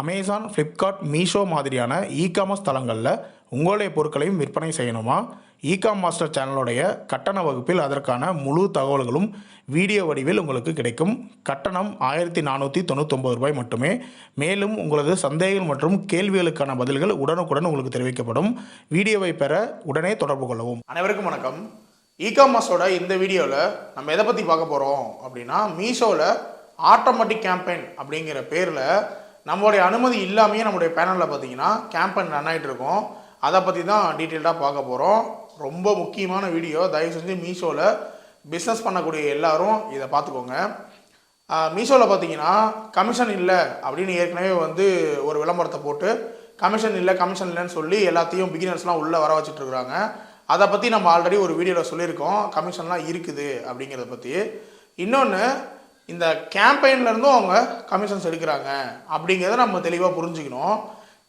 Amazon, Flipkart, Meesho மாதிரியான e-commerce தளங்களில் உங்களுடைய பொருட்களையும் விற்பனை செய்யணுமா? ecom மாஸ்டர் சேனலுடைய கட்டண வகுப்பில் அதற்கான முழு தகவல்களும் வீடியோ வடிவில் உங்களுக்கு கிடைக்கும். கட்டணம் ரூ. 1499 மட்டுமே. மேலும் உங்களது சந்தேகங்கள் மற்றும் கேள்விகளுக்கான பதில்கள் உடனுக்குடன் உங்களுக்கு தெரிவிக்கப்படும். வீடியோவை பெற உடனே தொடர்பு கொள்ளவும். அனைவருக்கும் வணக்கம். இகாமர்ஸோட இந்த வீடியோவில் நம்ம எதை பற்றி பார்க்க போகிறோம் அப்படின்னா, மீஷோவில் ஆட்டோமேட்டிக் கேம்பெயின் அப்படிங்கிற பேரில் நம்மளுடைய அனுமதி இல்லாமையே நம்மளுடைய பேனலில் பார்த்தீங்கன்னா கேம்பெயின் ரன் ஆகிட்டு இருக்கோம். அதை பற்றி தான் டீட்டெயில்டாக பார்க்க போகிறோம். ரொம்ப முக்கியமான வீடியோ. தயவு செஞ்சு மீஷோவில் பிஸ்னஸ் பண்ணக்கூடிய எல்லாரும் இதை பார்த்துக்கோங்க. மீஷோவில் பார்த்தீங்கன்னா கமிஷன் இல்லை அப்படின்னு ஏற்கனவே ஒரு விளம்பரத்தை போட்டு கமிஷன் இல்லைன்னு சொல்லி எல்லாத்தையும் பிகினர்ஸ்லாம் உள்ளே வர வச்சுட்ருக்குறாங்க. அதை பற்றி நம்ம ஆல்ரெடி ஒரு வீடியோவில் சொல்லியிருக்கோம். கமிஷன்லாம் இருக்குது அப்படிங்கிறத பற்றி. இன்னொன்று, இந்த கேம்பெயின்லேருந்தும் அவங்க கமிஷன்ஸ் எடுக்கிறாங்க அப்படிங்கிறத நம்ம தெளிவாக புரிஞ்சுக்கணும்.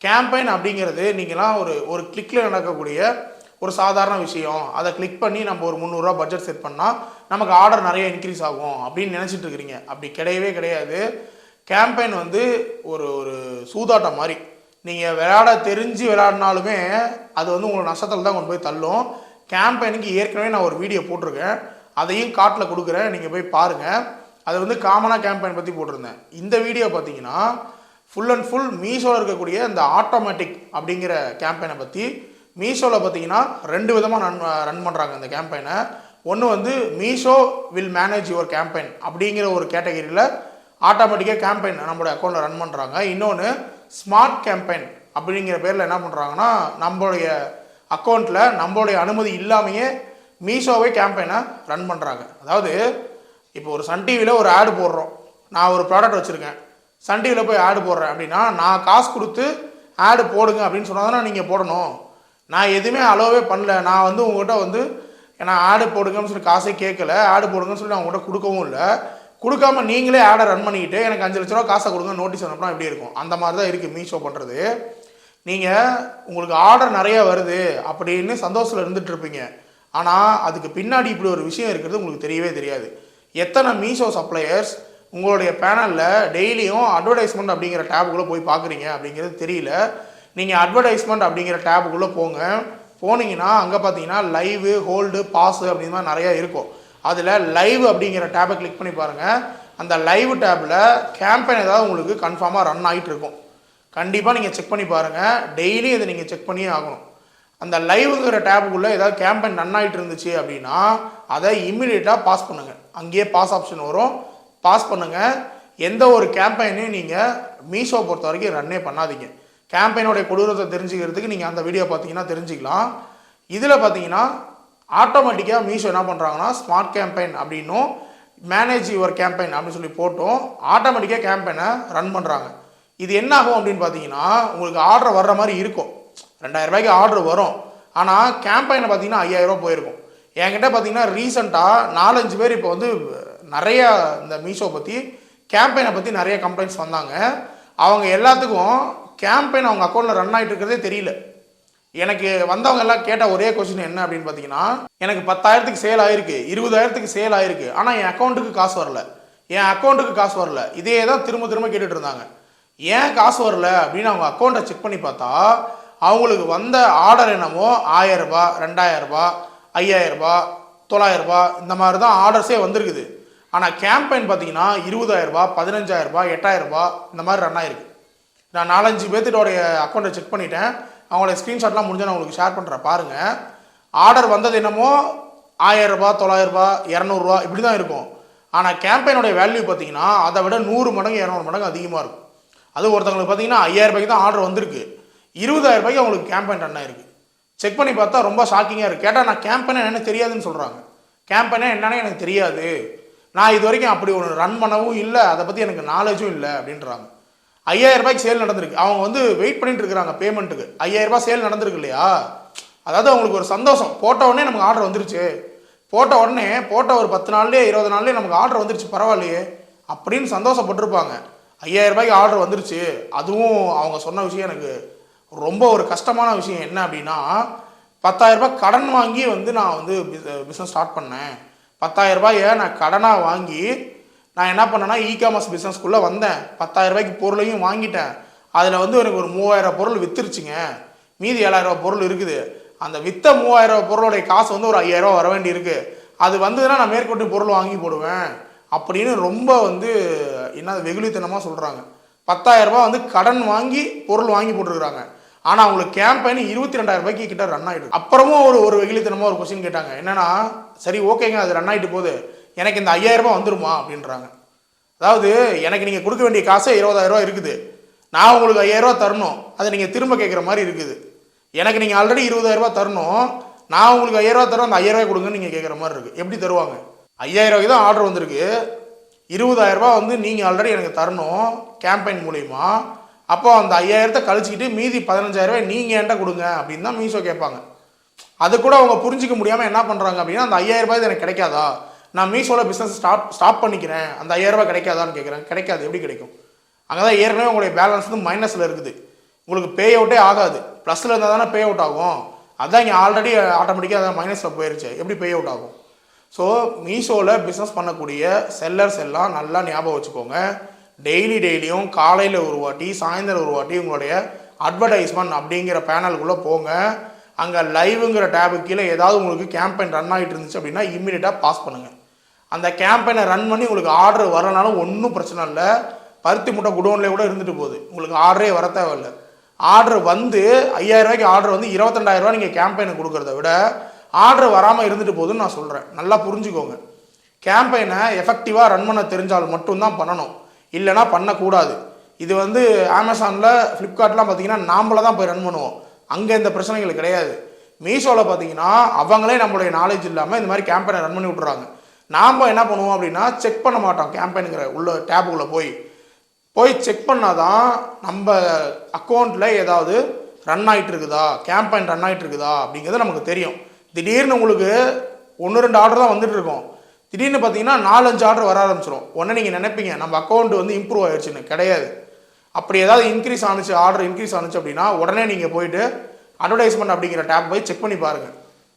கேம்பெயின் அப்படிங்கிறது நீங்களாம் ஒரு கிளிக்கில் நடக்கக்கூடிய ஒரு சாதாரண விஷயம். அதை கிளிக் பண்ணி நம்ம ஒரு 300 ரூபா பட்ஜெட் செட் பண்ணால் நமக்கு ஆர்டர் நிறைய இன்க்ரீஸ் ஆகும் அப்படின்னு நினச்சிட்டு இருக்கிறீங்க. அப்படி கிடையவே கிடையாது. கேம்பெயின் ஒரு சூதாட்டம் மாதிரி. நீங்கள் தெரிஞ்சு விளையாடினாலுமே அது உங்களை நஷ்டத்தில் தான் கொண்டு போய் தள்ளும். கேம்பெயினுக்கு ஏற்கனவே நான் ஒரு வீடியோ போட்டிருக்கேன். அதையும் காட்டில் கொடுக்குறேன், நீங்கள் போய் பாருங்கள். அது காமனாக கேம்பெயின் பற்றி போட்டிருந்தேன். இந்த வீடியோ பார்த்தீங்கன்னா ஃபுல் அண்ட் ஃபுல் மீஷோவில் இருக்கக்கூடிய இந்த ஆட்டோமேட்டிக் அப்படிங்கிற கேம்பெயினை பற்றி. மீஷோவில் பார்த்தீங்கன்னா 2 விதமாக ரன் பண்ணுறாங்க இந்த கேம்பெயினை. ஒன்று Meesho will manage your campaign அப்படிங்கிற ஒரு கேட்டகரியில் ஆட்டோமேட்டிக்காக கேம்பெயின் நம்மளுடைய அக்கௌண்ட்டில் ரன் பண்ணுறாங்க. இன்னொன்று ஸ்மார்ட் கேம்பெயின் அப்படிங்கிற பேரில் என்ன பண்ணுறாங்கன்னா, நம்மளுடைய அக்கௌண்ட்டில் நம்மளுடைய அனுமதி இல்லாமையே மீஷோவே கேம்பெயினை ரன் பண்ணுறாங்க. அதாவது இப்போ ஒரு சன் டிவியில் ஒரு ஆடு போடுறோம். நான் ஒரு ப்ராடக்ட் வச்சுருக்கேன், சன் டிவியில் போய் ஆடு போடுறேன் அப்படின்னா, நான் காசு கொடுத்து ஆடு போடுங்க அப்படின்னு சொன்னால் தானே நீங்கள் போடணும். நான் எதுவுமே அலோவே பண்ணல. நான் உங்கள்கிட்ட ஏன்னா ஆடு போடுங்கன்னு சொல்லி காசே கேட்கல, ஆடு போடுங்கன்னு சொல்லி நான் உங்கள்கிட்ட கொடுக்கவும் இல்லை. கொடுக்காம நீங்களே ஆடை ரன் பண்ணிக்கிட்டு எனக்கு 5 லட்ச ரூபா காசை கொடுங்க நோட்டீஸ் அனுப்பினா எப்படி இருக்கும்? அந்த மாதிரி தான் இருக்குது மீஷோ பண்ணுறது. நீங்கள் உங்களுக்கு ஆர்டர் நிறைய வருது அப்படின்னு சந்தோஷத்தில் இருந்துகிட்டு இருப்பீங்க. ஆனால் அதுக்கு பின்னாடி இப்படி ஒரு விஷயம் இருக்கிறது உங்களுக்கு தெரியவே தெரியாது. எத்தனை மீஷோ சப்ளையர்ஸ் உங்களுடைய பேனலில் டெய்லியும் அட்வர்டைஸ்மெண்ட் அப்படிங்கிற டேபுக்குள்ளே போய் பார்க்குறீங்க அப்படிங்கிறது தெரியல. நீங்கள் அட்வர்டைஸ்மெண்ட் அப்படிங்கிற டேபுக்குள்ளே போனீங்கன்னா அங்கே பார்த்தீங்கன்னா லைவு, ஹோல்டு, பாஸு அப்படிங்கிற மாதிரி நிறையா இருக்கும். அதில் லைவ் அப்படிங்கிற டேபை கிளிக் பண்ணி பாருங்கள். அந்த லைவ் டேபில் கேம்பெயின் ஏதாவது உங்களுக்கு கன்ஃபார்மாக ரன் ஆகிட்டு இருக்கும். கண்டிப்பாக நீங்கள் செக் பண்ணி பாருங்கள். டெய்லி இதை நீங்கள் செக் பண்ணியே ஆகணும். அந்த லைவுங்கிற டேபுக்குள்ளே ஏதாவது கேம்பெயின் ரன் ஆகிட்டு இருந்துச்சு அப்படின்னா அதை இம்மிடியேட்டாக பாஸ் பண்ணுங்கள். அங்கேயே பாஸ் ஆப்ஷன் வரும், பாஸ் பண்ணுங்கள். எந்த ஒரு கேம்பெயினையும் நீங்கள் மீஷோ பொறுத்த வரைக்கும் ரன்னே பண்ணாதீங்க. கேம்பெயினோடைய கொடூரத்தை தெரிஞ்சுக்கிறதுக்கு நீங்கள் அந்த வீடியோ பார்த்தீங்கன்னா தெரிஞ்சுக்கலாம். இதில் பார்த்தீங்கன்னா ஆட்டோமேட்டிக்காக மீஷோ என்ன பண்ணுறாங்கன்னா ஸ்மார்ட் கேம்பெயின் அப்படின்னும் மேனேஜ் யுவர் கேம்பெயின் அப்படின்னு சொல்லி போட்டும் ஆட்டோமேட்டிக்காக கேம்பெயினை ரன் பண்ணுறாங்க. இது என்ன ஆகும் அப்படின்னு பார்த்தீங்கன்னா, உங்களுக்கு ஆர்டர் வர்ற மாதிரி இருக்கும். 2000 ரூபாய்க்கு ஆர்டர் வரும். ஆனால் கேம்பெயினை பார்த்தீங்கன்னா 5000 ரூபா போயிருக்கும். என்கிட்ட பார்த்தீங்கன்னா ரீசெண்டாக 4-5 பேர் இப்போ நிறைய இந்த மீஷோ பற்றி கேம்பெயினை பற்றி நிறைய கம்ப்ளைண்ட்ஸ் வந்தாங்க. அவங்க எல்லாத்துக்கும் கேம்பெயின் அவங்க அக்கௌண்ட்டில் ரன் ஆகிட்டு இருக்கிறதே தெரியல. எனக்கு வந்தவங்க எல்லாம் கேட்ட ஒரே கொஸ்டின் என்ன அப்படின்னு பார்த்தீங்கன்னா, எனக்கு 10,000க்கு சேல் ஆகிருக்கு, 20,000க்கு சேல் ஆகிருக்கு, ஆனால் என் அக்கௌண்ட்டுக்கு காசு வரல. இதே தான் திரும்ப கேட்டுட்டு இருந்தாங்க. ஏன் காசு வரல அப்படின்னு அவங்க அக்கௌண்ட்டை செக் பண்ணி பார்த்தா அவங்களுக்கு வந்த ஆர்டர் என்னமோ 1000 ரூபாய், 2000 ரூபாய், 5000 ரூபாய், 900 ரூபாய் இந்த மாதிரி தான் ஆர்டர்ஸே வந்திருக்குது. ஆனால் கேம்பெயின் பார்த்தீங்கன்னா 20,000 ரூபாய், 15,000 ரூபாய், 8,000 ரூபாய் இந்த மாதிரி ரன் ஆகிருக்கு. நான் 4-5 பேர்த்துடைய அக்கௌண்ட்டை செக் பண்ணிட்டேன். அவங்களோட ஸ்க்ரீன்ஷாட்லாம் முடிஞ்சு நான் உங்களுக்கு ஷேர் பண்ணுறேன் பாருங்கள். ஆர்டர் வந்தது என்னமோ 1000 ரூபாய், 900 ரூபாய், 200 ரூபா இப்படி தான் இருக்கும். ஆனால் கேம்பெயினோடைய வேல்யூ பார்த்தீங்கன்னா அதை விட 100 மடங்கு 200 மடங்கு அதிகமாக இருக்கும். அது ஒருத்தவங்களுக்கு பார்த்தீங்கன்னா 5000 ரூபாய்க்கு தான் ஆர்டர் வந்திருக்கு, 20,000 ரூபாய்க்கு அவங்களுக்கு கேம்பெயின் ரன் ஆயிருக்கு. செக் பண்ணி பார்த்தா ரொம்ப ஷாக்கிங்காக இருக்குது. கேட்டால் நான் கேம்பெயினை என்னென்னு தெரியாதுன்னு சொல்கிறாங்க. கேம்பெயினை என்னன்னு எனக்கு தெரியாது, நான் இது வரைக்கும் அப்படி ஒன்று ரன் பண்ணவும் இல்லை, அதை பற்றி எனக்கு நாலேஜும் இல்லை அப்படின்றாங்க. 5000 ரூபாய்க்கு சேல் நடந்திருக்கு. அவங்க வெயிட் பண்ணிட்டு இருக்கிறாங்க பேமெண்ட்டுக்கு. 5000 ரூபாய் சேல் நடந்திருக்கு இல்லையா? அதாவது அவங்களுக்கு ஒரு சந்தோஷம். போட்ட உடனே நமக்கு ஆர்டர் வந்துருச்சு, போட்ட ஒரு 10 நாள்லேயே 20 நாள்லேயே நமக்கு ஆர்டர் வந்துருச்சு, பரவாயில்லையே அப்படின்னு சந்தோஷப்பட்டிருப்பாங்க. 5000 ரூபாய்க்கு ஆர்டர் வந்துருச்சு. அதுவும் அவங்க சொன்ன விஷயம் எனக்கு ரொம்ப ஒரு கஷ்டமான விஷயம். என்ன அப்படின்னா, 10,000 ரூபாய் கடன் வாங்கி நான் பிஸ்னஸ் ஸ்டார்ட் பண்ணேன். 10,000 ரூபாயை நான் கடனாக வாங்கி நான் என்ன பண்ணேன்னா இகாமர்ஸ் பிஸ்னஸ்க்குள்ளே வந்தேன். 10,000 ரூபாய்க்கு பொருளையும் வாங்கிட்டேன். அதில் வந்து எனக்கு ஒரு 3000 பொருள் வித்துருச்சுங்க, மீதி 7000 பொருள் இருக்குது. அந்த வித்த 3000 பொருளுடைய காசு வந்து ஒரு 5000 வர வேண்டி இருக்கு. அது வந்ததுன்னா நான் மேற்கொண்டு பொருள் வாங்கி போடுவேன் அப்படின்னு ரொம்ப வந்து என்ன வெகுளித்தனமாக சொல்கிறாங்க. 10,000 ரூபாய் வந்து கடன் வாங்கி பொருள் வாங்கி போட்டுருக்காங்க. ஆனால் அவங்களுக்கு கேம்பெயின் 22,000 ரூபாய்க்கு கிட்ட ரன் ஆகிடுது. அப்புறமும் ஒரு வெகுளித்தனமாக ஒரு கொஸ்டின் கேட்டாங்க. என்னன்னா, சரி ஓகேங்க அது ரன் ஆகிட்டு போகுது, எனக்கு இந்த 5,000 ரூபாய் வந்துருமா அப்படின்றாங்க. அதாவது எனக்கு நீங்கள் கொடுக்க வேண்டிய காசு 20,000 ரூபாய் இருக்குது, நான் உங்களுக்கு 5,000 ரூபாய் தரணும், அதை நீங்கள் திரும்ப கேட்குற மாதிரி இருக்குது. எனக்கு நீங்கள் ஆல்ரெடி 20,000 ரூபாய் தரணும், நான் உங்களுக்கு 5,000 ரூபாய் தரோம், அந்த 5,000 ரூபாய் கொடுங்கன்னு நீங்கள் கேட்குற மாதிரி இருக்குது. எப்படி தருவாங்க? 5,000 ரூபாய்க்கு தான் ஆர்டர் வந்திருக்கு, 20,000 ரூபாய் வந்து நீங்கள் ஆல்ரெடி எனக்கு தரணும் கேம்பெயின் மூலிமா. அப்போ அந்த 5,000 கழிச்சிக்கிட்டு மீதி 15,000 ரூபாய் நீங்கள் என்கிட்ட கொடுங்க அப்படின்னு தான் மீஷோ கேட்பாங்க. அது கூட அவங்க புரிஞ்சிக்க முடியாமல் என்ன பண்ணுறாங்க அப்படின்னா, அந்த 5,000 ரூபாய் எனக்கு கிடைக்காதா, நான் மீஷோவில் பிஸ்னஸ் ஸ்டாப் பண்ணிக்கிறேன், அந்த 5,000 ரூபாய் கிடைக்காதான்னு கேட்குறேன். கிடைக்காது. எப்படி கிடைக்கும்? அங்கே தான் ஏற்கனவே உங்களுடைய பேலன்ஸ் வந்து மைனஸில் இருக்குது, உங்களுக்கு பே அவுட்டே ஆகாது. ப்ளஸில் இருந்தால் தானே பே அவுட் ஆகும். அதான் இங்கே ஆல்ரெடி ஆட்டோமேட்டிக்காக அதான் மைனஸில் போயிருச்சு, எப்படி பே அவுட் ஆகும்? ஸோ மீஷோவில் பிஸ்னஸ் பண்ணக்கூடிய செல்லர்ஸ் எல்லாம் நல்லா ஞாபகம் வச்சுக்கோங்க. டெய்லியும் காலையில் ஒரு வாட்டி சாயந்தரம் ஒரு வாட்டி உங்களுடைய அட்வர்டைஸ்மெண்ட் அப்படிங்கிற பேனலுக்குள்ளே போங்க. அங்கே லைவுங்கிற டேபுக்கு கீழே ஏதாவது உங்களுக்கு கேம்பெயின் ரன் ஆகிட்டு இருந்துச்சு அப்படின்னா இம்மிடியட்டாக பாஸ் பண்ணுங்கள். அந்த கேம்பெயினை ரன் பண்ணி உங்களுக்கு ஆர்டர் வரனாலும் ஒன்றும் பிரச்சனை இல்லை, பருத்தி மூட்டை குடோன்லேயே கூட இருந்துட்டு போகுது, உங்களுக்கு ஆர்டரே வர தேவையில்லை. ஆர்டர் வந்து 5,000 ரூபாய்க்கு ஆர்டர் வந்து 22,000 ரூபாய் நீங்கள் கேம்பெயினை கொடுக்குறத விட ஆர்டர் வராமல் இருந்துட்டு போகுதுன்னு நான் சொல்கிறேன். நல்லா புரிஞ்சுக்கோங்க. கேம்பெயினை எஃபெக்டிவாக ரன் பண்ண தெரிஞ்சால் மட்டும்தான் பண்ணணும், இல்லைனா பண்ணக்கூடாது. இது வந்து அமேசானில் ஃப்ளிப்கார்ட்லாம் பார்த்தீங்கன்னா நாமள தான் போய் ரன் பண்ணுவோம், அங்கே இந்த பிரச்சனைகள் கிடையாது. மீஷோவில் பார்த்தீங்கன்னா அவங்களே நம்மளுடைய நாலேஜ் இல்லாமல் இந்த மாதிரி கேம்பெயினை ரன் பண்ணி விட்றாங்க. நாம் என்ன பண்ணுவோம் அப்படின்னா செக் பண்ண மாட்டோம். கேம்பெயினுங்கிற உள்ள டேபுக்குள்ளே போய் செக் பண்ணால் தான் நம்ம அக்கௌண்ட்டில் ஏதாவது ரன் ஆகிட்டு இருக்குதா, கேம்பெயின் ரன் ஆகிட்டு இருக்குதா அப்படிங்கிறது நமக்கு தெரியும். திடீர்னு உங்களுக்கு 1-2 ஆர்டர் தான் வந்துட்டு இருக்கும், திடீர்னு பார்த்தீங்கன்னா 4-5 ஆர்டர் வர ஆரம்பிச்சிடும். உடனே நீங்கள் நினைப்பீங்க நம்ம அக்கௌண்ட் வந்து இம்ப்ரூவ் ஆயிடுச்சுன்னு. கிடையாது. அப்படி ஏதாவது இன்க்ரீஸ் ஆனிச்சு, ஆர்டர் இன்க்ரீஸ் ஆனிச்சு அப்படின்னா உடனே நீங்கள் போயிட்டு அட்வர்டைஸ்மெண்ட் அப்படிங்கிற டேப் போய் செக் பண்ணி பாருங்கள்.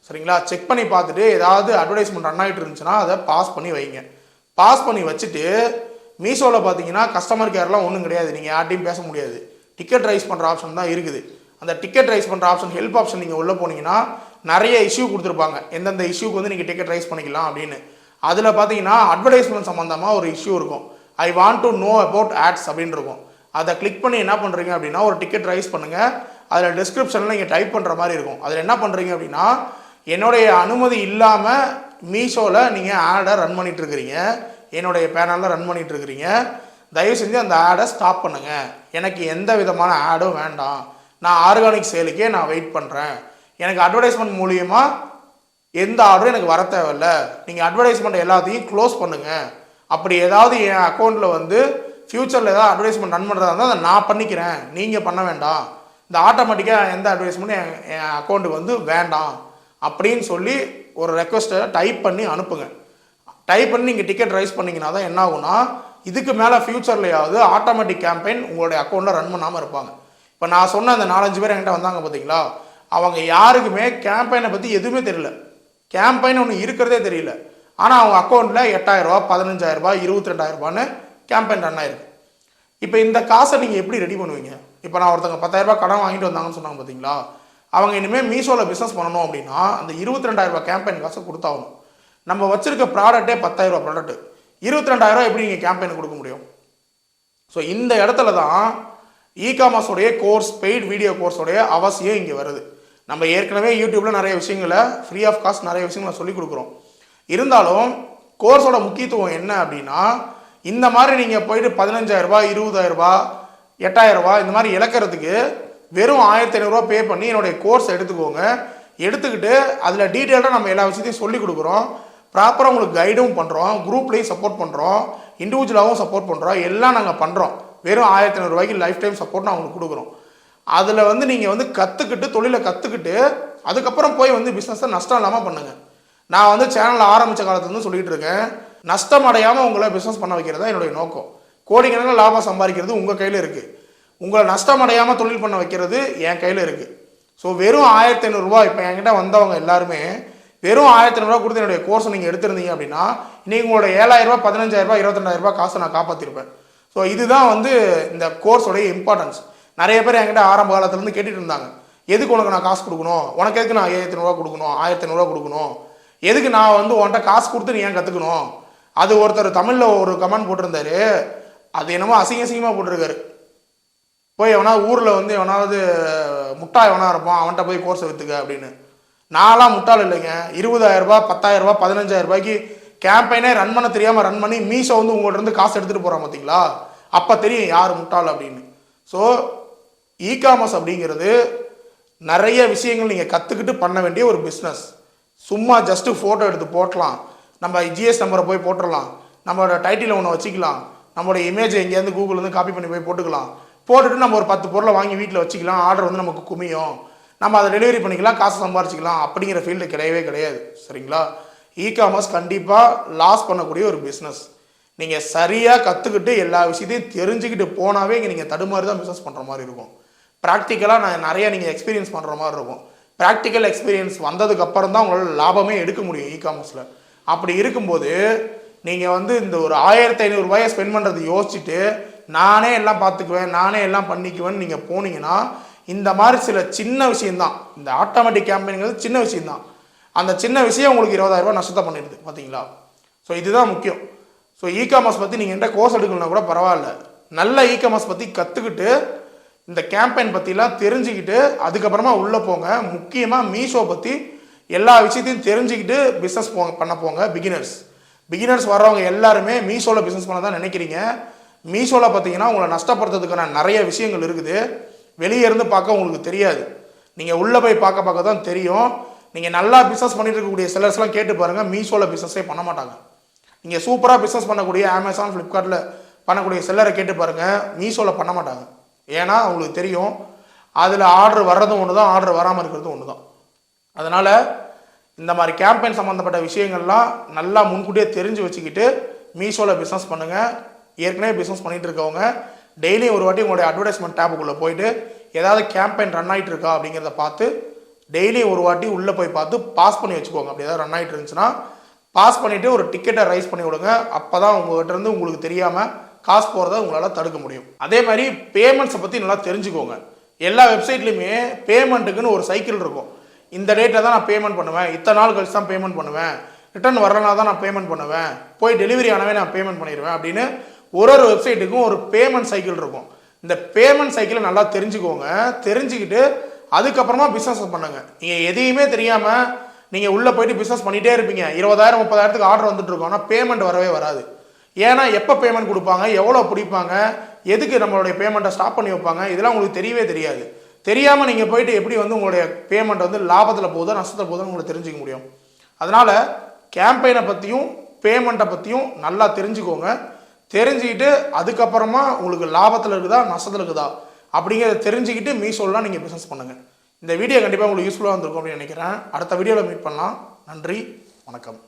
சரிங்களா? செக் பண்ணி பார்த்துட்டு ஏதாவது அட்வர்டைஸ்மெண்ட் ரன் ஆகிட்டு இருந்துச்சுன்னா அதை பாஸ் பண்ணி வைங்க. பாஸ் பண்ணி வச்சுட்டு மீஷோவில் பார்த்தீங்கன்னா கஸ்டமர் கேர்லாம் ஒன்றும் கிடையாது, நீங்கள் யார்ட்டையும் பேச முடியாது. டிக்கெட் ரைஸ் பண்ணுற ஆப்ஷன் தான் இருக்குது. அந்த டிக்கெட் ரைஸ் பண்ணுற ஆப்ஷன், ஹெல்ப் ஆப்ஷன் நீங்கள் உள்ளே போனீங்கன்னா நிறைய இஷ்யூ கொடுத்துருப்பாங்க, எந்தெந்த இஷ்யூக்கு வந்து நீங்கள் டிக்கெட் ரைஸ் பண்ணிக்கலாம் அப்படின்னு. அதில் பார்த்தீங்கன்னா அட்வர்டைஸ்மெண்ட் சம்மந்தமாக ஒரு இஷ்யூ இருக்கும், I want to know about ads அப்படின்னு இருக்கும். அதை கிளிக் பண்ணி என்ன பண்ணுறீங்க அப்படின்னா ஒரு டிக்கெட் ரைஸ் பண்ணுங்கள். அதில் டிஸ்கிரிப்ஷனில் நீங்கள் டைப் பண்ணுற மாதிரி இருக்கும். அதில் என்ன பண்ணுறீங்க அப்படின்னா, என்னுடைய அனுமதி இல்லாமல் மீஷோவில் நீங்கள் ஆடை ரன் பண்ணிகிட்ருக்கிறீங்க, என்னுடைய பேனலில் ரன் பண்ணிகிட்ருக்கிறீங்க, தயவு செஞ்சு அந்த ஆடை ஸ்டாப் பண்ணுங்கள், எனக்கு எந்த விதமான ஆடும் வேண்டாம், நான் ஆர்கானிக் சேலுக்கே நான் வெயிட் பண்ணுறேன், எனக்கு அட்வர்டைஸ்மெண்ட் மூலியமாக எந்த ஆர்டரும் எனக்கு வர தேவையில்லை, நீங்கள் அட்வர்டைஸ்மெண்ட் எல்லாத்தையும் க்ளோஸ் பண்ணுங்கள். அப்படி ஏதாவது என் அக்கௌண்ட்டில் வந்து ஃப்யூச்சரில் ஏதாவது அட்வர்டைஸ்மெண்ட் ரன் பண்ணுறதா இருந்தால் அதை நான் பண்ணிக்கிறேன், நீங்கள் பண்ண வேண்டாம், இந்த ஆட்டோமேட்டிக்காக எந்த அட்வர்டைஸ்மெண்ட்டும் என் அக்கௌண்ட்டுக்கு வந்து வேண்டாம் அப்படின்னு சொல்லி ஒரு ரெக்வஸ்ட்டை டைப் பண்ணி அனுப்புங்க. டைப் பண்ணி நீங்கள் டிக்கெட் ரைஸ் பண்ணிங்கன்னா தான் என்ன ஆகும்னா, இதுக்கு மேலே ஃப்யூச்சர்லையாவது ஆட்டோமேட்டிக் கேம்பெயின் உங்களுடைய அக்கௌண்ட்டில் ரன் பண்ணாமல் இருப்பாங்க. இப்போ நான் சொன்ன அந்த 4-5 பேர் என்கிட்ட வந்தாங்க பார்த்தீங்களா, அவங்க யாருக்குமே கேம்பெயினை பற்றி எதுவுமே தெரியல, கேம்பெயின் ஒன்று இருக்கிறதே தெரியல. ஆனால் அவங்க அக்கௌண்ட்டில் 8,000 ரூபா, 15,000 ரூபா, 22,000 ரூபான்னு கேம்பெயின் ரன் ஆயிருக்கு. இப்போ இந்த காசை நீங்கள் எப்படி ரெடி பண்ணுவீங்க? இப்போ நான் ஒருத்தங்க 10,000 ரூபாய் கடன் வாங்கிட்டு வந்தாங்கன்னு சொன்னாங்க பார்த்தீங்களா, அவங்க இனிமேல் மீஷோவில் பிஸ்னஸ் பண்ணணும் அப்படின்னா அந்த 22,000 ரூபாய் கேம்பெயின் காசை கொடுத்தாகணும். நம்ம வச்சிருக்க ப்ராடக்டே 10,000 ரூபா ப்ராடக்ட், 22,000 ரூபா எப்படி நீங்கள் கேம்பெயின் கொடுக்க முடியும்? ஸோ இந்த இடத்துல தான் இகாமர்ஸோடைய கோர்ஸ், பெய்ட் வீடியோ கோர்ஸோடைய அவசியம் இங்கே வருது. நம்ம ஏற்கனவே யூடியூப்பில் நிறைய விஷயங்களை ஃப்ரீ ஆஃப் காஸ்ட் நிறைய விஷயங்களை சொல்லிக் கொடுக்குறோம். இருந்தாலும் கோர்ஸோட முக்கியத்துவம் என்ன அப்படின்னா, இந்த மாதிரி நீங்கள் போயிட்டு 15,000 ரூபா, 20,000 ரூபா, 8,000 ரூபா இந்த மாதிரி இழக்கிறதுக்கு வெறும் 1,500 ரூபா பே பண்ணி என்னுடைய கோர்ஸ் எடுத்துக்கோங்க. எடுத்துக்கிட்டு அதில் டீட்டெயிலாக நம்ம எல்லா விஷயத்தையும் சொல்லிக் கொடுக்குறோம், ப்ராப்பராக உங்களுக்கு கைடும் பண்ணுறோம், குரூப்லேயும் சப்போர்ட் பண்ணுறோம், இண்டிவிஜுவலாகவும் சப்போர்ட் பண்ணுறோம், எல்லாம் நாங்கள் பண்ணுறோம். வெறும் 1,500 ரூபாய்க்கு லைஃப் டைம் சப்போர்ட் நான் உங்களுக்கு கொடுக்குறோம். அதில் வந்து நீங்கள் வந்து கற்றுக்கிட்டு, தொழிலை கற்றுக்கிட்டு அதுக்கப்புறம் போய் வந்து பிஸ்னஸை நஷ்டம் இல்லாமல் பண்ணுங்கள். நான் வந்து சேனலில் ஆரம்பித்த காலத்துலேருந்து சொல்லிகிட்டு இருக்கேன், நஷ்டம் அடையாமல் உங்களை பிஸ்னஸ் பண்ண வைக்கிறது தான் என்னுடைய நோக்கம். கோடிக்கணக்கில் லாபம் சம்பாதிக்கிறது உங்கள் கையில் இருக்குது, உங்களை நஷ்டம் அடையாமல் தொழில் பண்ண வைக்கிறது என் கையில் இருக்குது. ஸோ வெறும் 1,500 ரூபா, இப்போ என்கிட்ட வந்தவங்க எல்லாருமே வெறும் 1,500 ரூபா கொடுத்து என்னுடைய கோர்ஸை நீங்கள் எடுத்திருந்தீங்க அப்படின்னா இன்றைக்கி உங்களோட 7,000 ரூபா, 15,000 ரூபா, 22,000 ரூபா காசை நான் காப்பாற்றிருப்பேன். ஸோ இதுதான் வந்து இந்த கோர்ஸோடைய இம்பார்ட்டன்ஸ். நிறைய பேர் என்கிட்ட ஆரம்ப காலத்துலேருந்து கேட்டுட்டு இருந்தாங்க, எதுக்கு உனக்கு நான் காசு கொடுக்கணும், உனக்கு எதுக்கு நான் 1500 கொடுக்கணும், 1500 கொடுக்கணும், எதுக்கு நான் வந்து உன்கிட்ட காசு கொடுத்து நீ ஏன் கற்றுக்கணும். அது ஒருத்தர் தமிழில் ஒரு கமெண்ட் போட்டிருந்தாரு, அது என்னமோ அசிங்கமாக போட்டிருக்காரு. போய் எவனாவது ஊரில் வந்து எவனாவது முட்டா எவனா இருப்பான் அவன்கிட்ட போய் கோர்ஸை விற்றுக்க அப்படின்னு. நான்லாம் முட்டாள் இல்லைங்க. 20000 ரூபாய் 10000 ரூபாய் 15000 ரூபாய்க்கு கேம்பெயினே ரன் பண்ண தெரியாமல் ரன் பண்ணி மீஷோ வந்து உங்கள்கிட்ட இருந்து காசு எடுத்துகிட்டு போகிறான் பார்த்தீங்களா, அப்போ தெரியும் யார் முட்டாள் அப்படின்னு. ஸோ இகாமர்ஸ் அப்படிங்கிறது நிறைய விஷயங்கள் நீங்கள் கற்றுக்கிட்டு பண்ண வேண்டிய ஒரு பிஸ்னஸ். சும்மா ஜஸ்ட்டு ஃபோட்டோ எடுத்து போட்டலாம், நம்ம ஜிஎஸ் நம்பரை போய் போட்டுடலாம், நம்மளோட டைட்டில் ஒன்று வச்சுக்கலாம், நம்மளோட இமேஜை எங்கேருந்து கூகுள்லேருந்து காப்பி பண்ணி போய் போட்டுக்கலாம், போட்டுட்டு நம்ம ஒரு 10 பொருளை வாங்கி வீட்டில் வச்சுக்கலாம், ஆர்டர் வந்து நமக்கு குமியும், நம்ம அதை டெலிவரி பண்ணிக்கலாம், காசு சம்பாரிச்சிக்கலாம் அப்படிங்கிற ஃபீல்டு கிடையவே கிடையாது. சரிங்களா? இகாமர்ஸ் கண்டிப்பாக லாஸ் பண்ணக்கூடிய ஒரு பிஸ்னஸ். நீங்கள் சரியாக கற்றுக்கிட்டு எல்லா விஷயத்தையும் தெரிஞ்சுக்கிட்டு போனாவே இங்கே நீங்கள் தடுமாறி தான் பிஸ்னஸ் பண்ணுற மாதிரி இருக்கும். ப்ராக்டிக்கலாக நான் நிறையா நீங்கள் எக்ஸ்பீரியன்ஸ் பண்ணுற மாதிரி இருக்கும். ப்ராக்டிக்கல் எக்ஸ்பீரியன்ஸ் வந்ததுக்கப்புறம் தான் உங்களால் லாபமே எடுக்க முடியும் இகாமர்ஸில். அப்படி இருக்கும்போது நீங்கள் வந்து இந்த ஒரு 1500 ரூபாயை ஸ்பெண்ட் பண்ணுறது யோசிச்சுட்டு நானே எல்லாம் பார்த்துக்குவேன், நானே எல்லாம் பண்ணிக்குவேன்னு நீங்கள் போனீங்கன்னா இந்த மாதிரி சில சின்ன விஷயம்தான், இந்த ஆட்டோமேட்டிக் கேம்பெயின்ங்கிறது சின்ன விஷயம்தான், அந்த சின்ன விஷயம் உங்களுக்கு 20000 ரூபாய் நஷ்டத்தை பண்ணிடுது பார்த்தீங்களா. ஸோ இதுதான் முக்கியம். ஸோ இகாமர்ஸ் பற்றி நீங்கள் என்கிட்ட கோர்ஸ் எடுக்கணும்னா கூட பரவாயில்ல, நல்ல இகாமர்ஸ் பற்றி கற்றுக்கிட்டு இந்த கேம்பெயின் பற்றிலாம் தெரிஞ்சுக்கிட்டு அதுக்கப்புறமா உள்ளே போங்க. முக்கியமாக மீஷோ பற்றி எல்லா விஷயத்தையும் தெரிஞ்சுக்கிட்டு பிஸ்னஸ் பண்ண போங்க. பிகினர்ஸ் வர்றவங்க எல்லாருமே மீஷோவில் பிஸ்னஸ் பண்ண தான் நினைக்கிறீங்க. மீஷோவில் பார்த்தீங்கன்னா உங்களை நஷ்டப்படுத்துறதுக்கான நிறைய விஷயங்கள் இருக்குது. வெளியே இருந்து பார்க்க உங்களுக்கு தெரியாது, நீங்கள் உள்ளே போய் பார்க்க தான் தெரியும். நீங்கள் நல்லா பிஸ்னஸ் பண்ணிட்டு இருக்கக்கூடிய செல்லர்ஸ்லாம் கேட்டு பாருங்கள், மீஷோவில் பிஸ்னஸே பண்ண மாட்டாங்க. நீங்கள் சூப்பராக பிஸ்னஸ் பண்ணக்கூடிய அமேசான் ஃப்ளிப்கார்ட்டில் பண்ணக்கூடிய செல்லரை கேட்டு பாருங்கள், மீஷோவில் பண்ண மாட்டாங்க. ஏன்னா அவங்களுக்கு தெரியும் அதில் ஆர்டர் வர்றதும் ஒன்று தான், ஆர்டர் வராமல் இருக்கிறதும் ஒன்று தான். அதனால் இந்த மாதிரி கேம்பெயின் சம்மந்தப்பட்ட விஷயங்கள்லாம் நல்லா முன்கூட்டியே தெரிஞ்சு வச்சுக்கிட்டு மீஷோவில் பிஸ்னஸ் பண்ணுங்கள். ஏற்கனவே பிஸ்னஸ் பண்ணிகிட்டு இருக்கவங்க டெய்லியும் ஒரு வாட்டி உங்களுடைய அட்வர்டைஸ்மெண்ட் டேப்புக்குள்ளே போயிட்டு ஏதாவது கேம்பெயின் ரன் ஆகிட்டு இருக்கா அப்படிங்கிறத பார்த்து டெய்லியும் ஒரு வாட்டி உள்ளே போய் பார்த்து பாஸ் பண்ணி வச்சுக்கோங்க. அப்படி ஏதாவது ரன் ஆகிட்டு இருந்துச்சுன்னா பாஸ் பண்ணிவிட்டு ஒரு டிக்கெட்டை ரைஸ் பண்ணி விடுங்க. அப்போ தான் உங்கள்கிட்ட இருந்து உங்களுக்கு தெரியாமல் காசு போகிறத உங்களால் தடுக்க முடியும். அதே மாதிரி பேமெண்ட்ஸை பற்றி நல்லா தெரிஞ்சுக்கோங்க. எல்லா வெப்சைட்லையுமே பேமெண்ட்டுக்குன்னு ஒரு சைக்கிள் இருக்கும். இந்த டேட்டில் தான் நான் பேமெண்ட் பண்ணுவேன், இத்தனை நாள் கழிச்சு தான் பேமெண்ட் பண்ணுவேன், ரிட்டர்ன் வரலனா தான் நான் பேமெண்ட் பண்ணுவேன், போய் டெலிவரி ஆனவே நான் பேமெண்ட் பண்ணிடுவேன் அப்படின்னு ஒரு வெப்சைட்டுக்கும் ஒரு பேமெண்ட் சைக்கிள் இருக்கும். இந்த பேமெண்ட் சைக்கிளை நல்லா தெரிஞ்சுக்கோங்க. தெரிஞ்சுக்கிட்டு அதுக்கப்புறமா பிஸ்னஸ் பண்ணுங்க. நீங்கள் எதையுமே தெரியாமல் நீங்கள் உள்ளே போயிட்டு பிஸ்னஸ் பண்ணிகிட்டே இருப்பீங்க. 20000 30,000க்கு ஆர்டர் வந்துட்டு இருக்கோம், ஆனால் பேமெண்ட் வரவே வராது. ஏன்னா எப்போ பேமெண்ட் கொடுப்பாங்க, எவ்வளோ பிடிப்பாங்க, எதுக்கு நம்மளுடைய பேமெண்ட்டை ஸ்டாப் பண்ணி வைப்பாங்க, இதெல்லாம் உங்களுக்கு தெரியவே தெரியாது. தெரியாமல் நீங்கள் போயிட்டு எப்படி வந்து உங்களுடைய பேமெண்ட் வந்து லாபத்தில் போகுதோ நஷ்டத்தில் போகுதோ உங்களுக்கு தெரிஞ்சுக்க முடியும். அதனால் கேம்பெயினை பற்றியும் பேமெண்ட்டை பற்றியும் நல்லா தெரிஞ்சுக்கோங்க. தெரிஞ்சுக்கிட்டு அதுக்கப்புறமா உங்களுக்கு லாபத்தில் இருக்குதா நஷ்டத்தில் இருக்குதா அப்படிங்கிறத தெரிஞ்சுக்கிட்டு மீஷோலாம் நீங்கள் பிஸ்னஸ் பண்ணுங்கள். இந்த வீடியோ கண்டிப்பாக உங்களுக்கு யூஸ்ஃபுல்லாக இருந்திருக்கும் அப்படின்னு நினைக்கிறேன். அடுத்த வீடியோவில் மீட் பண்ணலாம். நன்றி, வணக்கம்.